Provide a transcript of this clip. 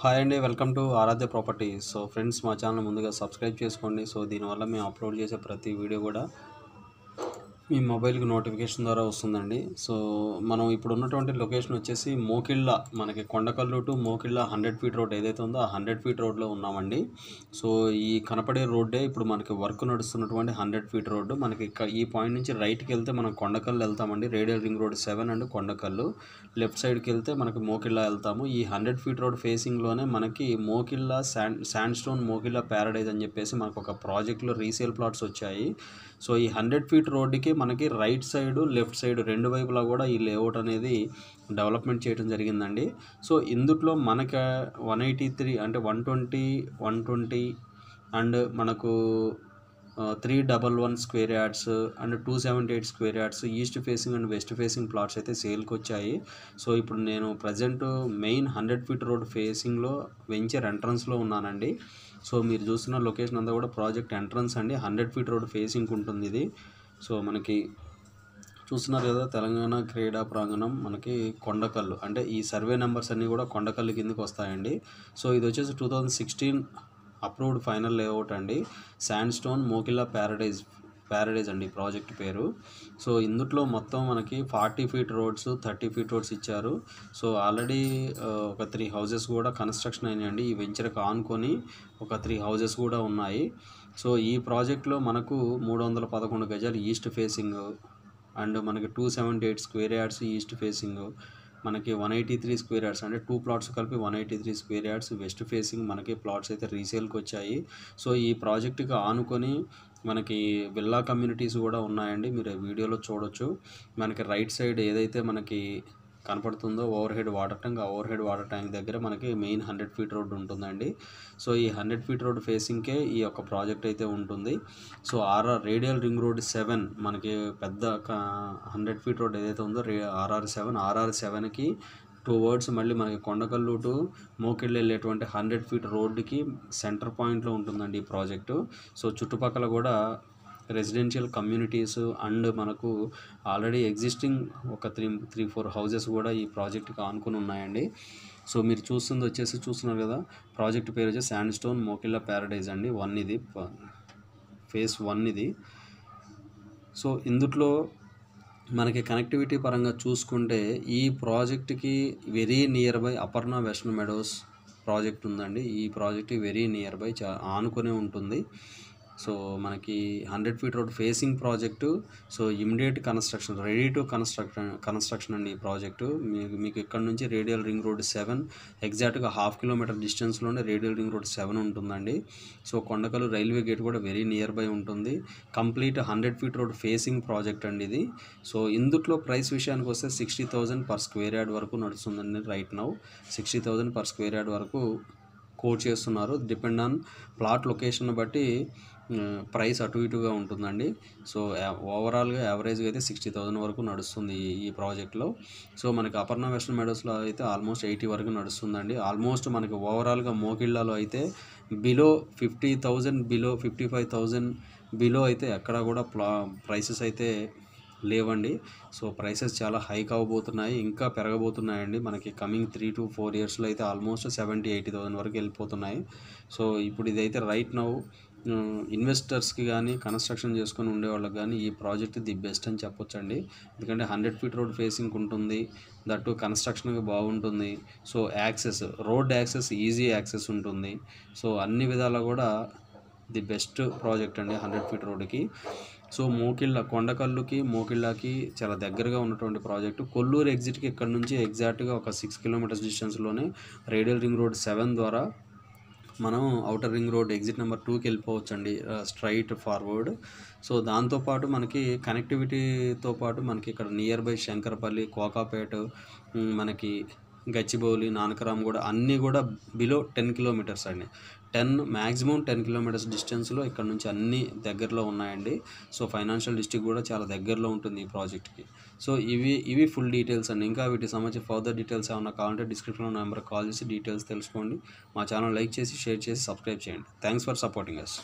Hi అండి, welcome to Aaradhya properties. So friends, మా channel ముందుగా సబ్స్క్రైబ్ చేసుకోండి. సో దీనివల్ల మేము అప్లోడ్ చేసే ప్రతి వీడియో కూడా మీ మొబైల్కి నోటిఫికేషన్ ద్వారా వస్తుందండి. సో మనం ఇప్పుడు ఉన్నటువంటి లొకేషన్ వచ్చేసి మోకిళ్ళ, మనకి Kondakallu to Mokila 100 feet road ఏదైతే ఉందో ఆ 100 ఫీట్ రోడ్లో ఉన్నామండి. సో ఈ కనపడే రోడ్డే ఇప్పుడు మనకి వర్క్ నడుస్తున్నటువంటి 100 ఫీట్ రోడ్డు. మనకి ఈ పాయింట్ నుంచి రైట్కి వెళ్తే మనం కొండకల్లు వెళ్తామండి. Radial ring road 7 and Kondakallu. Left సైడ్కి వెళ్తే మనకి మోకిళ్ళ వెళ్తాము. ఈ 100 ఫీట్ రోడ్ ఫేసింగ్లోనే మనకి Mokila sand stone Mokila Paradise అని చెప్పేసి మనకు ఒక ప్రాజెక్ట్లో రీసేల్ ప్లాట్స్ వచ్చాయి. సో ఈ 100 ఫీట్ రోడ్డుకి మనకి రైట్ సైడు లెఫ్ట్ సైడ్ రెండు వైపులా కూడా ఈ లేఅవుట్ అనేది డెవలప్మెంట్ చేయడం జరిగిందండి. సో ఇందుట్లో మనకి 183 అంటే 120 అండ్ మనకు 311 square yards and 278 square yards east facing and west facing plots అయితే సేల్కి వచ్చాయి. సో ఇప్పుడు నేను ప్రజెంట్ మెయిన్ 100 ఫీట్ రోడ్ ఫేసింగ్లో వెంచర్ ఎంట్రన్స్లో ఉన్నానండి. సో మీరు చూస్తున్న లొకేషన్ అంతా కూడా ప్రాజెక్ట్ ఎంట్రన్స్ అండి. 100 ఫీట్ రోడ్ ఫేసింగ్ ఉంటుంది ఇది. సో మనకి చూస్తున్నారు కదా, తెలంగాణ క్రీడా ప్రాంగణం మనకి కొండకల్లు, అంటే ఈ సర్వే నెంబర్స్ అన్నీ కూడా కొండకల్లు కిందకి వస్తాయండి. సో ఇది వచ్చేసి 2016 అప్రూవ్డ్ ఫైనల్ లేఅవుట్ అండి. శాండ్ స్టోన్ మోకిళ్ళ ప్యారడైజ్ అండి ప్రాజెక్ట్ పేరు. సో ఇందుట్లో మొత్తం మనకి 40 ఫీట్ రోడ్స్ 30 ఫీట్ రోడ్స్ ఇచ్చారు. సో ఆల్రెడీ ఒక 3 హౌసెస్ కూడా కన్స్ట్రక్షన్ అయినాయండి. ఈ వెంచర్కి ఆనుకొని ఒక 3 హౌసెస్ కూడా ఉన్నాయి. సో ఈ ప్రాజెక్ట్లో మనకు 311 గజాలు ఈస్ట్ ఫేసింగ్ అండ్ మనకి 278 స్క్వేర్ యార్డ్స్ ఈస్ట్ ఫేసింగ్, మనకి 183 స్క్వేర్ యార్డ్స్ అంటే 2 ప్లాట్స్ కలిపి 183 స్క్వేర్ యార్డ్స్ వెస్ట్ ఫేసింగ్ మనకి ప్లాట్స్ అయితే రీసేల్కి వచ్చాయి. సో ఈ ప్రాజెక్టుకి ఆనుకొని మనకి విల్లా కమ్యూనిటీస్ కూడా ఉన్నాయండి. మీరు వీడియోలో చూడొచ్చు. మనకి రైట్ సైడ్ ఏదైతే మనకి కనపడుతుందో ఓవర్ హెడ్ వాటర్ ట్యాంక్, ఆ ఓవర్ హెడ్ వాటర్ ట్యాంక్ దగ్గర మనకి మెయిన్ 100 ఫీట్ రోడ్ ఉంటుందండి. సో ఈ 100 ఫీట్ రోడ్ ఫేసింగ్కే ఈ యొక్క ప్రాజెక్ట్ అయితే ఉంటుంది. సో రేడియల్ రింగ్ రోడ్ 7 మనకి పెద్ద 100 ఫీట్ రోడ్ ఏదైతే ఉందో RR7కి టువర్డ్స్ మళ్ళీ మనకి కొండకల్లు టు మోకిళ్ళు వెళ్ళేటువంటి 100 ఫీట్ రోడ్డుకి సెంటర్ పాయింట్లో ఉంటుందండి ఈ ప్రాజెక్టు. సో చుట్టుపక్కల కూడా రెసిడెన్షియల్ కమ్యూనిటీస్ అండ్ మనకు ఆల్రెడీ ఎగ్జిస్టింగ్ ఒక 3-4 హౌసెస్ కూడా ఈ ప్రాజెక్ట్కి ఆనుకొని ఉన్నాయండి. సో మీరు చూస్తున్నారు కదా, ప్రాజెక్ట్ పేరు వచ్చి శాండ్ స్టోన్ మోకిళ్ళ ప్యారడైజ్ అండి. ఇది ఫేస్ 1 ఇది. సో ఇందుట్లో మనకి కనెక్టివిటీ పరంగా చూసుకుంటే ఈ ప్రాజెక్ట్కి very near by Aparna western Meadows project ఉందండి. ఈ ప్రాజెక్ట్కి వెరీ నియర్ బై ఆనుకునే ఉంటుంది. సో మనకి 100 feet road facing project. So immediate construction, ready to construction అండి ఈ ప్రాజెక్టు. మీకు ఇక్కడ నుంచి రేడియల్ రింగ్ రోడ్ 7 ఎగ్జాక్ట్గా 1/2 కిలోమీటర్ డిస్టెన్స్లోనే రేడియల్ రింగ్ రోడ్ 7 ఉంటుందండి. సో కొండకల్లు రైల్వే గేట్ కూడా వెరీ నియర్ బై ఉంటుంది. Complete 100 feet road facing project అండి ఇది. సో ఇందుట్లో ప్రైస్ విషయానికి వస్తే 60,000 పర్ స్క్వేర్ యార్డ్ వరకు నడుస్తుందండి. Right now 60,000 per square yard వరకు కోట్ చేస్తున్నారు. డిపెండ్ ఆన్ ప్లాట్ లొకేషన్ బట్టి ప్రైస్ అటు ఇటుగా ఉంటుందండి. సో ఓవరాల్గా యావరేజ్గా అయితే 60,000 వరకు నడుస్తుంది ఈ ప్రాజెక్ట్లో. సో మనకి అపర్ణ వెస్టర్న్ మెడోస్లో అయితే ఆల్మోస్ట్ 80 వరకు నడుస్తుందండి. ఆల్మోస్ట్ మనకి ఓవరాల్గా మోకిళ్ళలో అయితే బిలో 50,000 బిలో 55,000 బిలో అయితే ఎక్కడ కూడా ప్రైసెస్ అయితే లేవండి. సో ప్రైసెస్ చాలా హైక్ అవ్వబోతున్నాయి, ఇంకా పెరగబోతున్నాయండి. మనకి కమింగ్ 3 to 4 ఇయర్స్లో అయితే ఆల్మోస్ట్ 70,000-80,000 వరకు వెళ్ళిపోతున్నాయి. సో ఇప్పుడు ఇదైతే రైట్ నౌ ఇన్వెస్టర్స్కి కానీ కన్స్ట్రక్షన్ చేసుకొని ఉండే వాళ్ళకి కానీ ఈ ప్రాజెక్ట్ ది బెస్ట్ అని చెప్పొచ్చండి. ఎందుకంటే 100 ఫీట్ రోడ్ ఫేసింగ్ ఉంటుంది, దట్టు కన్స్ట్రక్షన్కి బాగుంటుంది. So road access easy access ఉంటుంది. సో అన్ని విధాలా కూడా ది బెస్ట్ ప్రాజెక్ట్ అండి 100 ఫీట్ రోడ్డుకి. సో కొండకల్లుకి మోకిళ్ళకి చాలా దగ్గరగా ఉన్నటువంటి ప్రాజెక్టు. కొల్లూరు ఎగ్జిట్కి ఇక్కడ నుంచి ఎగ్జాక్ట్గా ఒక 6 కిలోమీటర్స్ డిస్టెన్స్లోనే రేడియల్ రింగ్ రోడ్ 7 ద్వారా మనం outer ring road exit number 2కి వెళ్ళిపోవచ్చండి, స్ట్రైట్ ఫార్వర్డ్. సో దాంతోపాటు మనకి కనెక్టివిటీతో పాటు మనకి ఇక్కడ నియర్ బై శంకరపల్లి, కోకాపేట, మనకి గచ్చిబౌలి, నానకరామ్ కూడా అన్నీ కూడా బిలో 10 కిలోమీటర్స్ అండి. మ్యాక్సిమం 10 కిలోమీటర్స్ డిస్టెన్స్లో ఇక్కడ నుంచి అన్ని దగ్గరలో ఉన్నాయండి. సో ఫైనాన్షియల్ డిస్ట్రిక్ట్ కూడా చాలా దగ్గరలో ఉంటుంది ఈ ప్రాజెక్ట్కి. సో ఇవి ఫుల్ డీటెయిల్స్ అండి. ఇంకా వీటికి సంబంధించి ఫర్దర్ డీటెయిల్స్ ఏమన్నా కావాలంటే డిస్క్రిప్షన్లో నెంబర్కి కాల్ చేసి డీటెయిల్స్ తెలుసుకోండి. మా ఛానల్ లైక్ చేసి షేర్ చేసి సబ్స్క్రైబ్ చేయండి. Thanks for supporting us.